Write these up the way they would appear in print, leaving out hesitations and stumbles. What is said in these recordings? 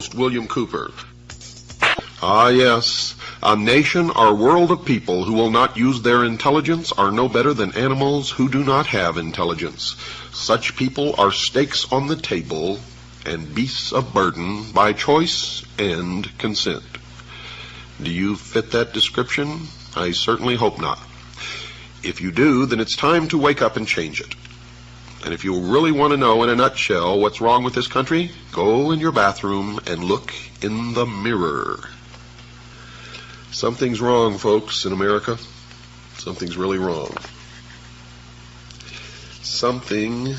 host, William Cooper. Ah, yes, a nation or world of people who will not use their intelligence are no better than animals who do not have intelligence. Such people are stakes on the table and beasts of burden by choice and consent. Do you fit that description? I certainly hope not. If you do, then it's time to wake up and change it. And if you really want to know in a nutshell what's wrong with this country, go in your bathroom and look in the mirror. Something's wrong, folks, in America. Something's really wrong. Something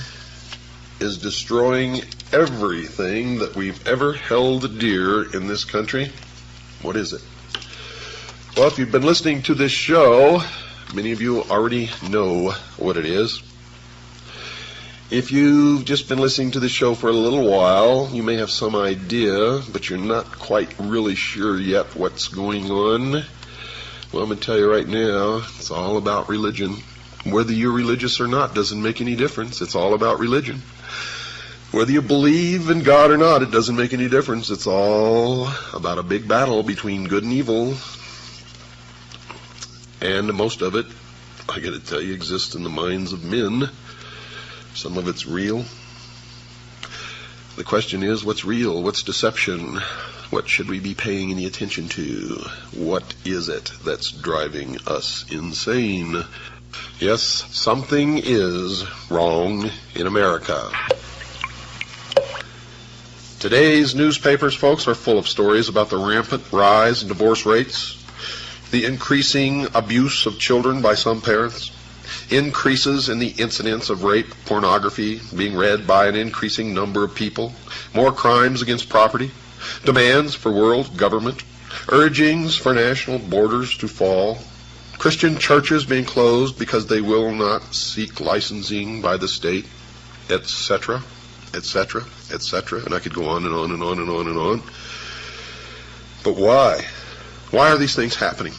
is destroying everything that we've ever held dear in this country. What is it? Well, if you've been listening to this show, many of you already know what it is. If you've just been listening to the show for a little while, you may have some idea, but you're not quite really sure yet what's going on. Well, I'm going to tell you right now, it's all about religion. Whether you're religious or not doesn't make any difference. It's all about religion. Whether you believe in God or not, it doesn't make any difference. It's all about a big battle between good and evil. And most of it, I got to tell you, exists in the minds of men. Some of it's real. The question is, what's real? What's deception? What should we be paying any attention to? What is it that's driving us insane? Yes, something is wrong in America. Today's newspapers, folks, are full of stories about the rampant rise in divorce rates, the increasing abuse of children by some parents, increases in the incidence of rape pornography being read by an increasing number of people, more crimes against property, demands for world government, urgings for national borders to fall, Christian churches being closed because they will not seek licensing by the state, etc., etc., etc., and I could go on and on and on and on and on. But why? Why are these things happening?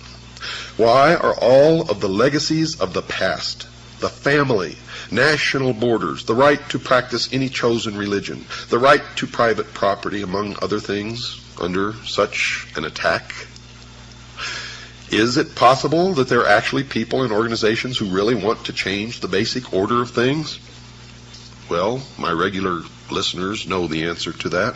Why are all of the legacies of the past, the family, national borders, the right to practice any chosen religion, the right to private property, among other things, under such an attack? Is it possible that there are actually people and organizations who really want to change the basic order of things? Well, my regular listeners know the answer to that.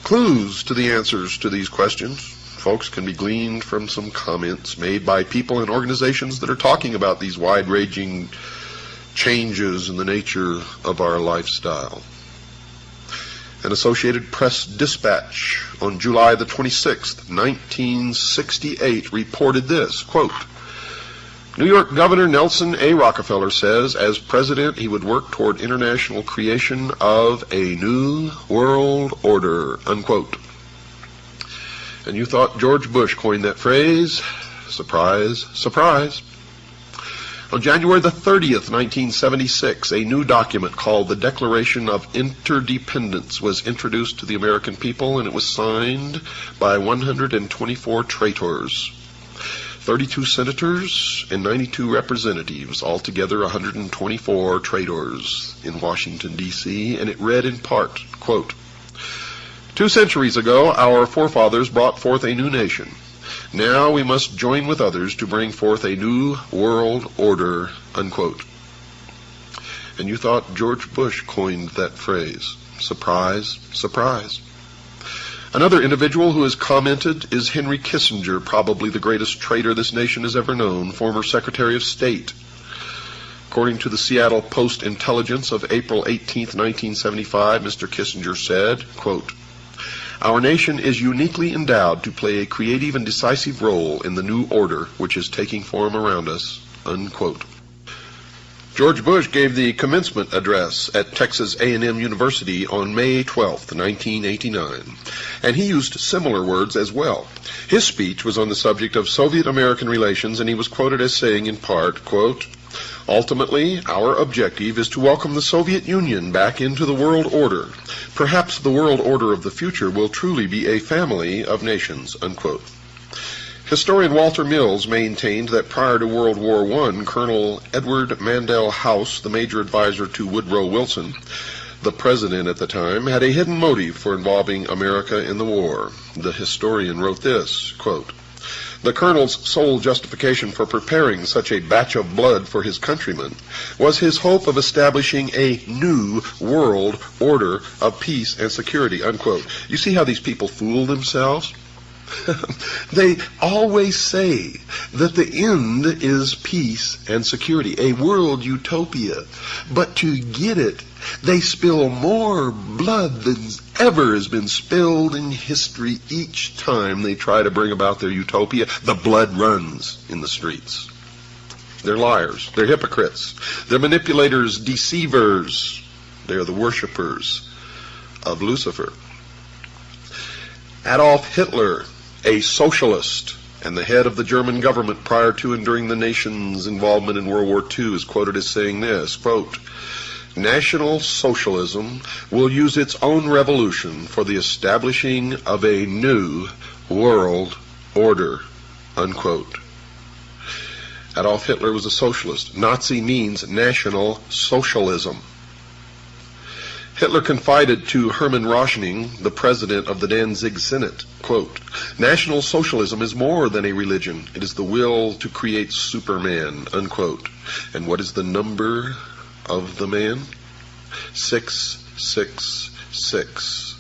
Clues to the answers to these questions, folks, can be gleaned from some comments made by people and organizations that are talking about these wide-ranging changes in the nature of our lifestyle. An Associated Press dispatch on July the 26th, 1968 reported this, quote, New York Governor Nelson A. Rockefeller says as president he would work toward international creation of a new world order, unquote. And you thought George Bush coined that phrase? Surprise, surprise. On January the 30th, 1976, a new document called the Declaration of Interdependence was introduced to the American people, and it was signed by 124 traitors, 32 senators, and 92 representatives, altogether 124 traitors in Washington, D.C., and it read in part, quote, 2 centuries ago, our forefathers brought forth a new nation. Now we must join with others to bring forth a new world order, unquote. And you thought George Bush coined that phrase. Surprise, surprise. Another individual who has commented is Henry Kissinger, probably the greatest traitor this nation has ever known, former Secretary of State. According to the Seattle Post-Intelligence of April 18, 1975, Mr. Kissinger said, quote, Our nation is uniquely endowed to play a creative and decisive role in the new order which is taking form around us, unquote. George Bush gave the commencement address at Texas A&M University on May 12, 1989, and he used similar words as well. His speech was on the subject of Soviet-American relations, and he was quoted as saying in part, quote, Ultimately, our objective is to welcome the Soviet Union back into the world order. Perhaps the world order of the future will truly be a family of nations, unquote. Historian Walter Mills maintained that prior to World War I, Colonel Edward Mandell House, the major advisor to Woodrow Wilson, The president at the time had a hidden motive for involving America in the war. The historian wrote this, quote, "The colonel's sole justification for preparing such a batch of blood for his countrymen was his hope of establishing a new world order of peace and security," unquote. You see how these people fool themselves? They always say that the end is peace and security, a world utopia. But to get it, they spill more blood than ever has been spilled in history. Each time they try to bring about their utopia, the blood runs in the streets. They're liars. They're hypocrites. They're manipulators, deceivers. They're the worshipers of Lucifer. Adolf Hitler, a socialist and the head of the German government prior to and during the nation's involvement in World War II, is quoted as saying this, quote, "National Socialism will use its own revolution for the establishing of a new world order," unquote. Adolf Hitler was a socialist. Nazi means National Socialism. Hitler confided to Hermann Röschning, the president of the Danzig Senate, quote, "National Socialism is more than a religion. It is the will to create Superman," unquote. And what is the number of the man? 666.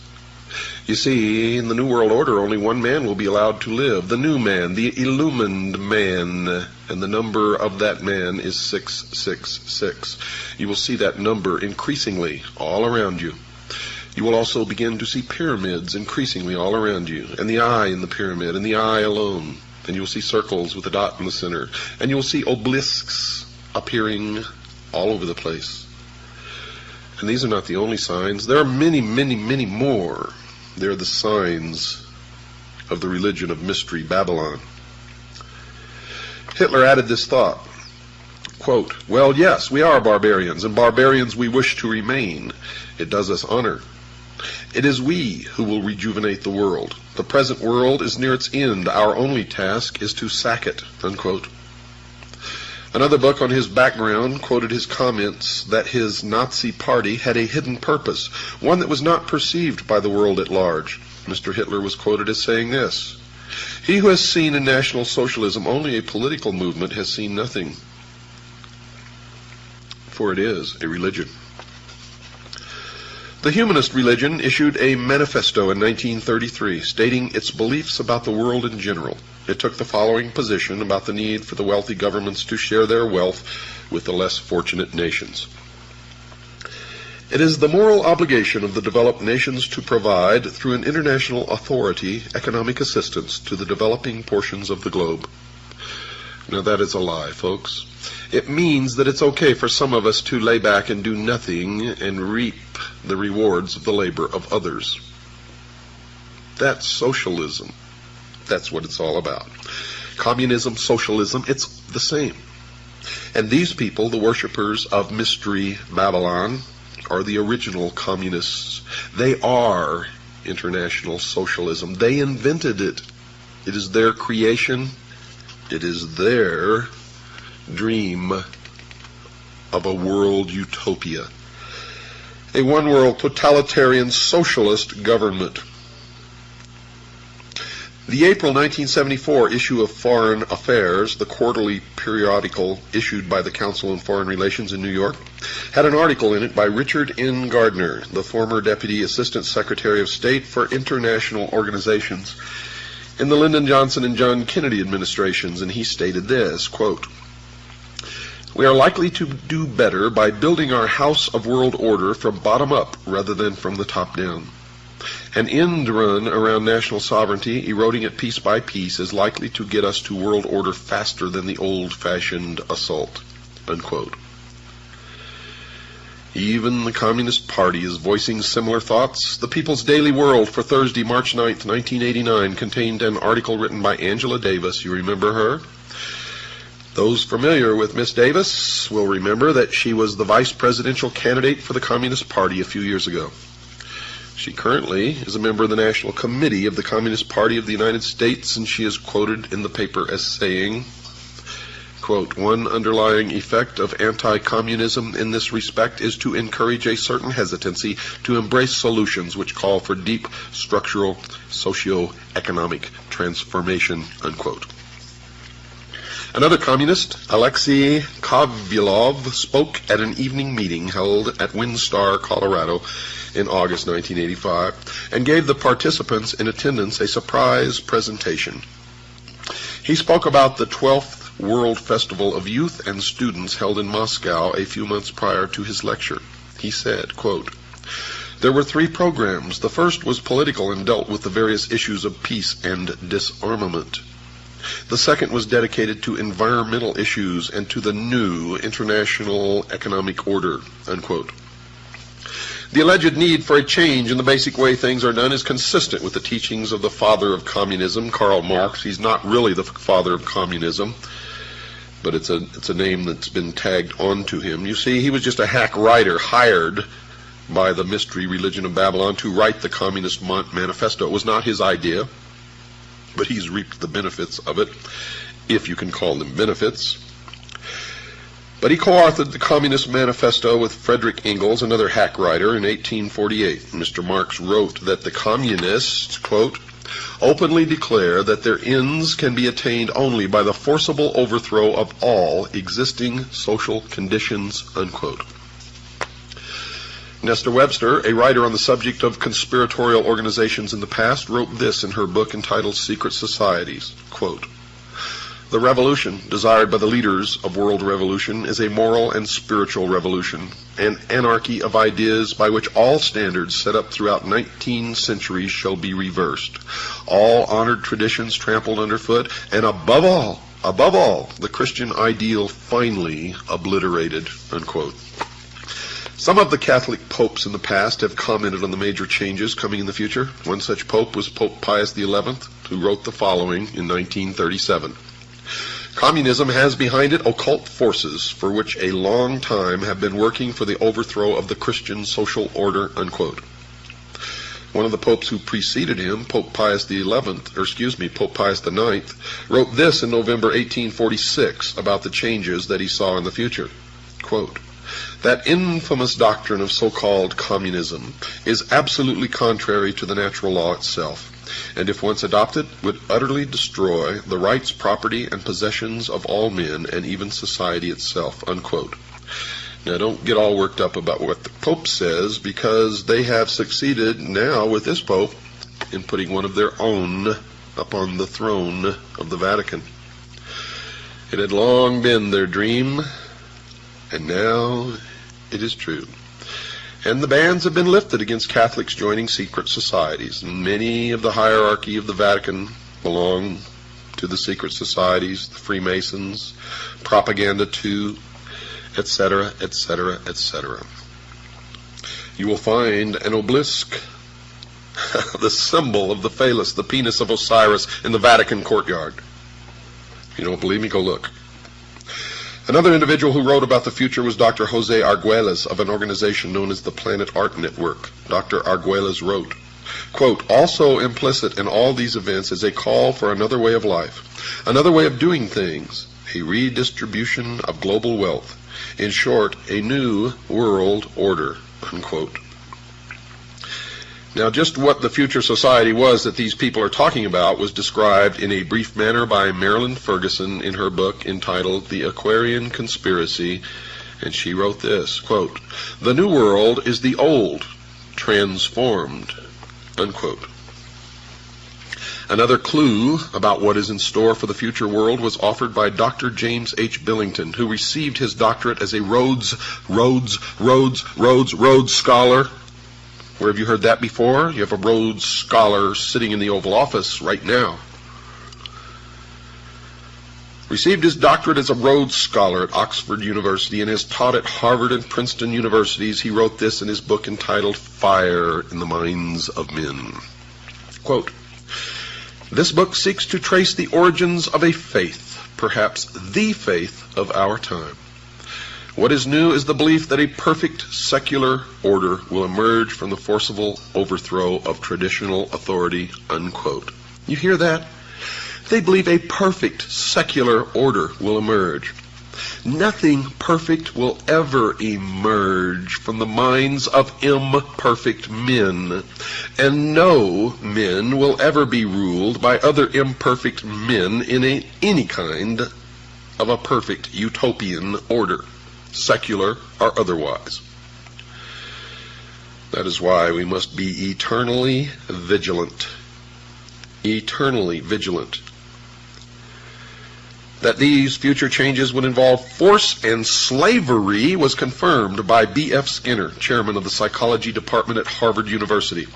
You see, in the New World Order, only one man will be allowed to live, the new man, the illumined man, and the number of that man is 666. You will see that number increasingly all around you. You will also begin to see pyramids increasingly all around you, and the eye in the pyramid, and the eye alone, and you will see circles with a dot in the center, and you will see obelisks appearing all over the place. And these are not the only signs. There are many, many, many more. They're the signs of the religion of mystery, Babylon. Hitler added this thought, quote, "Well, yes, we are barbarians, and barbarians we wish to remain. It does us honor. It is we who will rejuvenate the world. The present world is near its end. Our only task is to sack it," unquote. Another book on his background quoted his comments that his Nazi party had a hidden purpose, one that was not perceived by the world at large. Mr. Hitler was quoted as saying this, "He who has seen in National Socialism only a political movement has seen nothing, for it is a religion." The humanist religion issued a manifesto in 1933 stating its beliefs about the world in general. It took the following position about the need for the wealthy governments to share their wealth with the less fortunate nations. It is the moral obligation of the developed nations to provide, through an international authority, economic assistance to the developing portions of the globe. Now that is a lie, folks. It means that it's okay for some of us to lay back and do nothing and reap the rewards of the labor of others. That's socialism. That's what it's all about. Communism, socialism, it's the same. And these people, the worshippers of Mystery Babylon, are the original communists. They are international socialism. They invented it. It is their creation. It is their dream of a world utopia. A one-world totalitarian socialist government. The April 1974 issue of Foreign Affairs, the quarterly periodical issued by the Council on Foreign Relations in New York, had an article in it by Richard N. Gardner, the former Deputy Assistant Secretary of State for International Organizations in the Lyndon Johnson and John Kennedy administrations, and he stated this, quote, "We are likely to do better by building our house of world order from bottom up rather than from the top down. An end run around national sovereignty, eroding it piece by piece, is likely to get us to world order faster than the old-fashioned assault," unquote. Even the Communist Party is voicing similar thoughts. The People's Daily World for Thursday, March 9th, 1989, contained an article written by Angela Davis. You remember her? Those familiar with Miss Davis will remember that she was the vice presidential candidate for the Communist Party a few years ago. She currently is a member of the National Committee of the Communist Party of the United States, and she is quoted in the paper as saying, Quote, one underlying effect of anti-communism in this respect is to encourage a certain hesitancy to embrace solutions which call for deep structural socio-economic transformation, unquote. Another communist, Alexei Kovylov, spoke at an evening meeting held at Windstar, Colorado in August 1985 and gave the participants in attendance a surprise presentation. He spoke about the 12th World Festival of Youth and Students held in Moscow a few months prior to his lecture. He said, quote, there were 3 programs. The first was political and dealt with the various issues of peace and disarmament. The second was dedicated to environmental issues and to the new international economic order, unquote. The alleged need for a change in the basic way things are done is consistent with the teachings of the father of communism, Karl Marx. He's not really the father of communism, but it's a name that's been tagged onto him. You see, he was just a hack writer hired by the mystery religion of Babylon to write the Communist Manifesto. It was not his idea, but he's reaped the benefits of it, if you can call them benefits. But he co-authored the Communist Manifesto with Frederick Engels, another hack writer, in 1848. Mr. Marx wrote that the communists, quote, openly declare that their ends can be attained only by the forcible overthrow of all existing social conditions, unquote. Nesta Webster, a writer on the subject of conspiratorial organizations in the past, wrote this in her book entitled Secret Societies, quote, the revolution desired by the leaders of world revolution is a moral and spiritual revolution, an anarchy of ideas by which all standards set up throughout 19 centuries shall be reversed, all honored traditions trampled underfoot, and above all, the Christian ideal finally obliterated, unquote. Some of the Catholic popes in the past have commented on the major changes coming in the future. One such pope was Pope Pius XI, who wrote the following in 1937. Communism has behind it occult forces for which a long time have been working for the overthrow of the Christian social order, unquote. One of the popes who preceded him, Pope Pius IX, wrote this in November 1846 about the changes that he saw in the future. Quote, that infamous doctrine of so-called communism is absolutely contrary to the natural law itself, and if once adopted, would utterly destroy the rights, property, and possessions of all men, and even society itself, unquote. Now, don't get all worked up about what the Pope says, because they have succeeded now with this Pope in putting one of their own upon the throne of the Vatican. It had long been their dream, and now it is true. And the bans have been lifted against Catholics joining secret societies. And many of the hierarchy of the Vatican belong to the secret societies, the Freemasons, Propaganda 2, etc., etc., etc. You will find an obelisk, the symbol of the phallus, the penis of Osiris, in the Vatican courtyard. If you don't believe me, go look. Another individual who wrote about the future was Dr. Jose Arguelles of an organization known as the Planet Art Network. Dr. Arguelles wrote, quote, also implicit in all these events is a call for another way of life, another way of doing things, a redistribution of global wealth. In short, a new world order, unquote. Now, just what the future society was that these people are talking about was described in a brief manner by Marilyn Ferguson in her book entitled The Aquarian Conspiracy, and she wrote this, quote, the new world is the old, transformed, unquote. Another clue about what is in store for the future world was offered by Dr. James H. Billington, who received his doctorate as a Rhodes Scholar. Where have you heard that before? You have a Rhodes Scholar sitting in the Oval Office right now. Received his doctorate as a Rhodes Scholar at Oxford University and has taught at Harvard and Princeton universities. He wrote this in his book entitled Fire in the Minds of Men. Quote, this book seeks to trace the origins of a faith, perhaps the faith of our time. What is new is the belief that a perfect secular order will emerge from the forcible overthrow of traditional authority, unquote. You hear that? They believe a perfect secular order will emerge. Nothing perfect will ever emerge from the minds of imperfect men, and no men will ever be ruled by other imperfect men in any kind of a perfect utopian order, secular or otherwise. That is why we must be eternally vigilant. Eternally vigilant. That these future changes would involve force and slavery was confirmed by B.F. Skinner, chairman of the psychology department at Harvard University.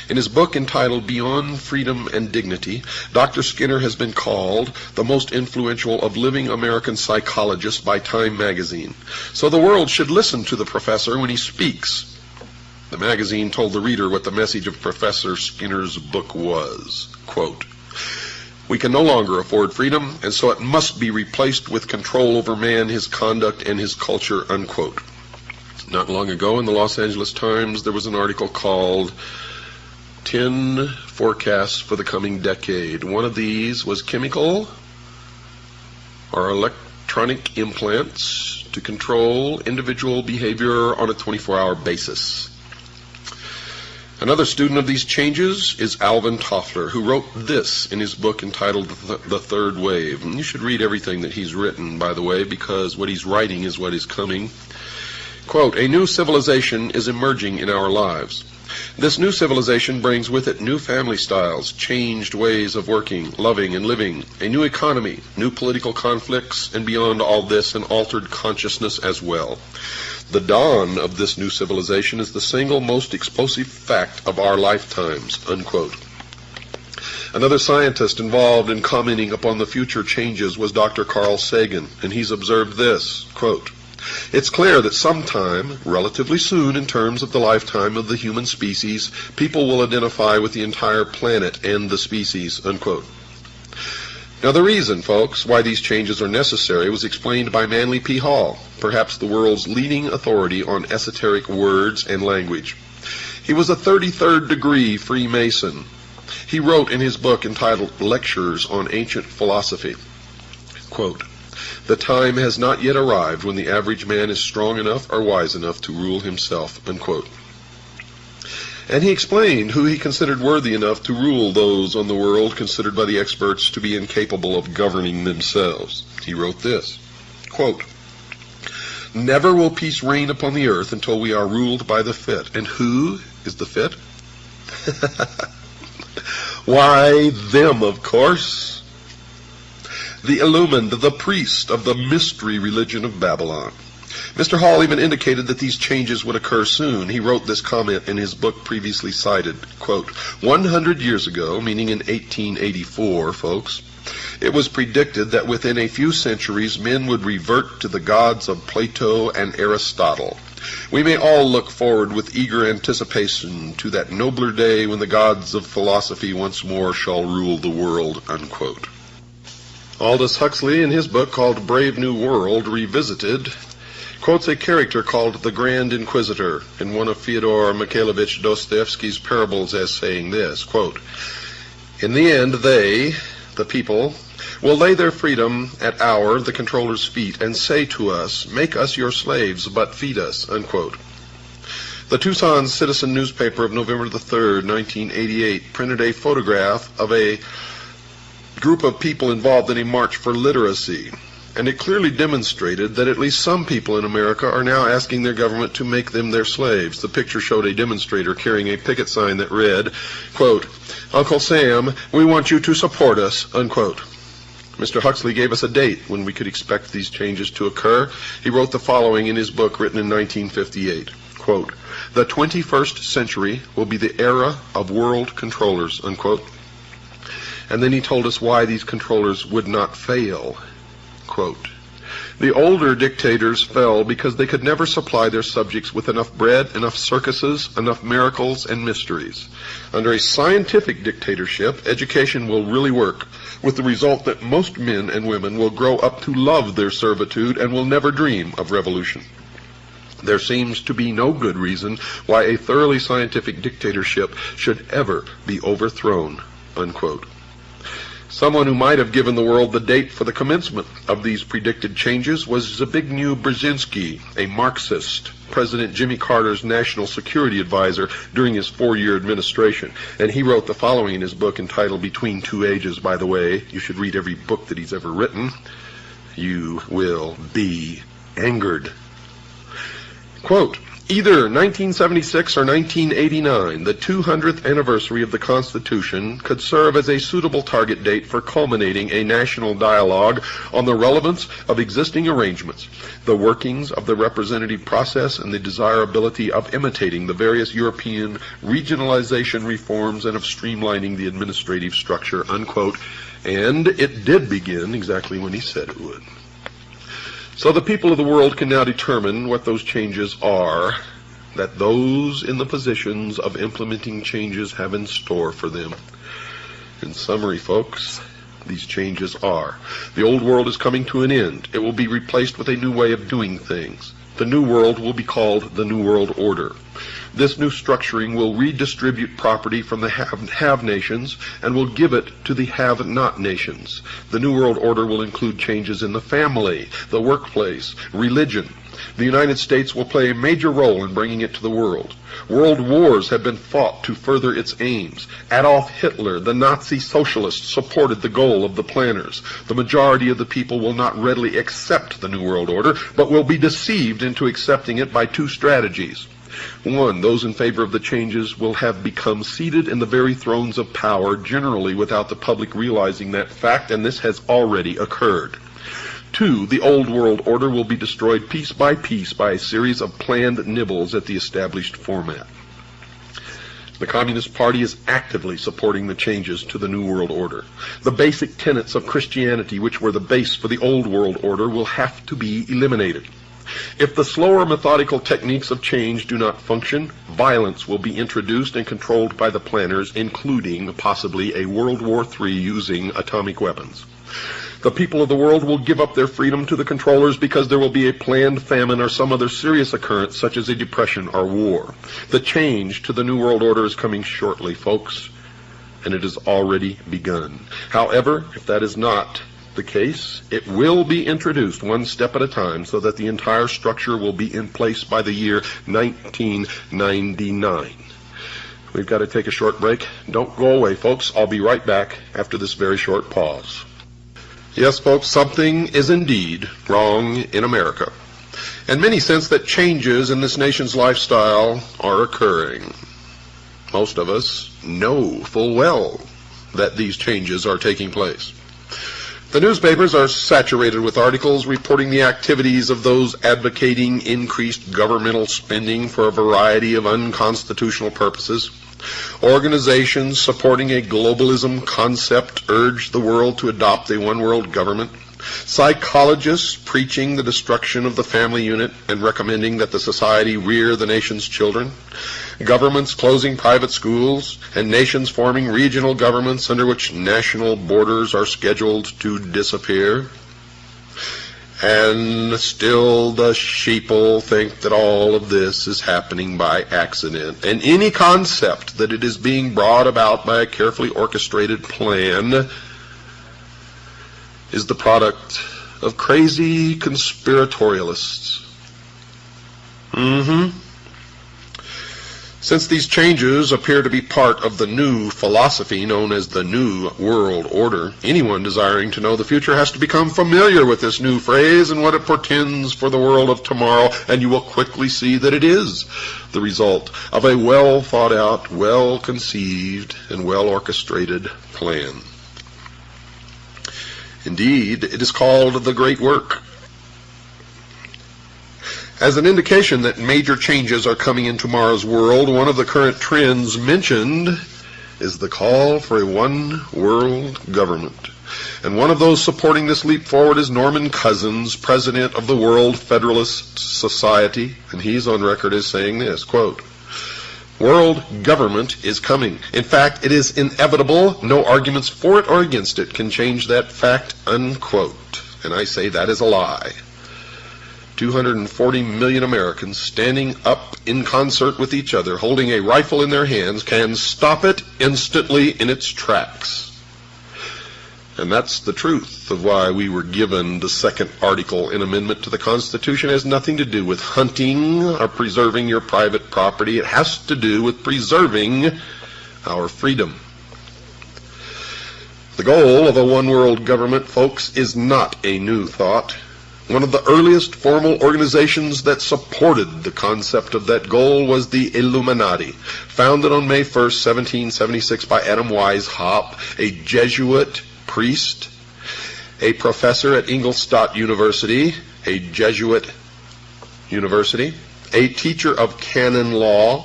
In his book entitled Beyond Freedom and Dignity, Dr. Skinner has been called the most influential of living American psychologists by Time magazine. So the world should listen to the professor when he speaks. The magazine told the reader what the message of Professor Skinner's book was. Quote, "We can no longer afford freedom, and so it must be replaced with control over man, his conduct, and his culture," unquote. Not long ago in the Los Angeles Times, there was an article called 10 Forecasts for the Coming Decade. One of these was chemical or electronic implants to control individual behavior on a 24-hour basis. Another student of these changes is Alvin Toffler, who wrote this in his book entitled The Third Wave. And you should read everything that he's written, by the way, because what he's writing is what is coming. Quote, "A new civilization is emerging in our lives. This new civilization brings with it new family styles, changed ways of working, loving, and living, a new economy, new political conflicts, and beyond all this, an altered consciousness as well. The dawn of this new civilization is the single most explosive fact of our lifetimes," unquote. Another scientist involved in commenting upon the future changes was Dr. Carl Sagan, and he's observed this, quote, "It's clear that sometime, relatively soon in terms of the lifetime of the human species, people will identify with the entire planet and the species," unquote. Now the reason, folks, why these changes are necessary was explained by Manly P. Hall, perhaps the world's leading authority on esoteric words and language. He was a 33rd degree Freemason. He wrote in his book entitled Lectures on Ancient Philosophy, quote, "The time has not yet arrived when the average man is strong enough or wise enough to rule himself," unquote. And he explained who he considered worthy enough to rule those on the world considered by the experts to be incapable of governing themselves. He wrote this, quote, "Never will peace reign upon the earth until we are ruled by the fit." And who is the fit? Why, them, of course. The illumined, the priest of the mystery religion of Babylon. Mr. Hall even indicated that these changes would occur soon. He wrote this comment in his book previously cited, quote, 100 years ago, meaning in 1884, folks, it was predicted that within a few centuries men would revert to the gods of Plato and Aristotle. We may all look forward with eager anticipation to that nobler day when the gods of philosophy once more shall rule the world, unquote. Aldous Huxley, in his book called Brave New World Revisited, quotes a character called the Grand Inquisitor in one of Fyodor Mikhailovich Dostoevsky's parables as saying this, quote, "In the end they, the people, will lay their freedom at our, the controller's feet, and say to us, 'Make us your slaves, but feed us,'" unquote. The Tucson Citizen newspaper of November the 3rd, 1988, printed a photograph of a group of people involved in a march for literacy, and it clearly demonstrated that at least some people in America are now asking their government to make them their slaves. The picture showed a demonstrator carrying a picket sign that read, quote, "Uncle Sam, we want you to support us," unquote. Mr. Huxley gave us a date when we could expect these changes to occur. He wrote the following in his book written in 1958, quote, "The 21st century will be the era of world controllers," unquote. And then he told us why these controllers would not fail. Quote, "The older dictators fell because they could never supply their subjects with enough bread, enough circuses, enough miracles and mysteries. Under a scientific dictatorship, education will really work, with the result that most men and women will grow up to love their servitude and will never dream of revolution. There seems to be no good reason why a thoroughly scientific dictatorship should ever be overthrown," unquote. Someone who might have given the world the date for the commencement of these predicted changes was Zbigniew Brzezinski, a Marxist, President Jimmy Carter's national security advisor during his 4-year administration. And he wrote the following in his book entitled Between Two Ages. By the way, you should read every book that he's ever written. You will be angered. Quote, either 1976 or 1989, the 200th anniversary of the Constitution could serve as a suitable target date for culminating a national dialogue on the relevance of existing arrangements, the workings of the representative process, and the desirability of imitating the various European regionalization reforms and of streamlining the administrative structure, unquote. And it did begin exactly when he said it would. So the people of the world can now determine what those changes are that those in the positions of implementing changes have in store for them. In summary, folks, these changes are: the old world is coming to an end. It will be replaced with a new way of doing things. The new world will be called the New World Order. This new structuring will redistribute property from the have nations and will give it to the have-not nations. The New World Order will include changes in the family, the workplace, religion. The United States will play a major role in bringing it to the world. World wars have been fought to further its aims. Adolf Hitler, the Nazi socialist, supported the goal of the planners. The majority of the people will not readily accept the New World Order, but will be deceived into accepting it by two strategies. One, those in favor of the changes will have become seated in the very thrones of power, generally without the public realizing that fact, and this has already occurred. Two, the old world order will be destroyed piece by a series of planned nibbles at the established format. The Communist Party is actively supporting the changes to the New World Order. The basic tenets of Christianity, which were the base for the old world order, will have to be eliminated. If the slower methodical techniques of change do not function, violence will be introduced and controlled by the planners, including possibly a World War III using atomic weapons. The people of the world will give up their freedom to the controllers because there will be a planned famine or some other serious occurrence such as a depression or war. The change to the New World Order is coming shortly, folks, and it has already begun. However, if that is not the case, it will be introduced one step at a time so that the entire structure will be in place by the year 1999. We've got to take a short break. Don't go away, folks. I'll be right back after this very short pause. Yes, folks, something is indeed wrong in America. And many sense that changes in this nation's lifestyle are occurring. Most of us know full well that these changes are taking place. The newspapers are saturated with articles reporting the activities of those advocating increased governmental spending for a variety of unconstitutional purposes. Organizations supporting a globalism concept urge the world to adopt a one-world government. Psychologists preaching the destruction of the family unit and recommending that the society rear the nation's children. Governments closing private schools, and nations forming regional governments under which national borders are scheduled to disappear. And still the sheeple think that all of this is happening by accident. And any concept that it is being brought about by a carefully orchestrated plan is the product of crazy conspiratorialists. Since these changes appear to be part of the new philosophy known as the New World Order, anyone desiring to know the future has to become familiar with this new phrase and what it portends for the world of tomorrow, and you will quickly see that it is the result of a well-thought-out, well-conceived, and well-orchestrated plan. Indeed, it is called the Great Work. As an indication that major changes are coming in tomorrow's world, one of the current trends mentioned is the call for a one-world government. And one of those supporting this leap forward is Norman Cousins, president of the World Federalist Society, and he's on record as saying this, quote, "World government is coming. In fact, it is inevitable. No arguments for it or against it can change that fact," unquote. And I say that is a lie. 240 million Americans standing up in concert with each other, holding a rifle in their hands, can stop it instantly in its tracks. And that's the truth of why we were given the second article in amendment to the Constitution. It has nothing to do with hunting or preserving your private property. It has to do with preserving our freedom. The goal of a one-world government, folks, is not a new thought. One of the earliest formal organizations that supported the concept of that goal was the Illuminati, founded on May 1st, 1776 by Adam Weishaupt, a Jesuit priest, a professor at Ingolstadt University, a Jesuit university, a teacher of canon law.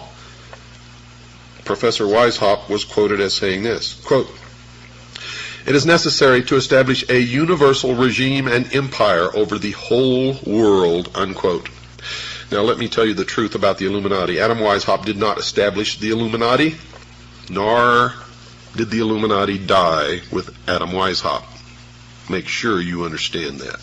Professor Weishaupt was quoted as saying this, quote, "It is necessary to establish a universal regime and empire over the whole world," unquote. Now let me tell you the truth about the Illuminati. Adam Weishaupt did not establish the Illuminati, nor did the Illuminati die with Adam Weishaupt. Make sure you understand that.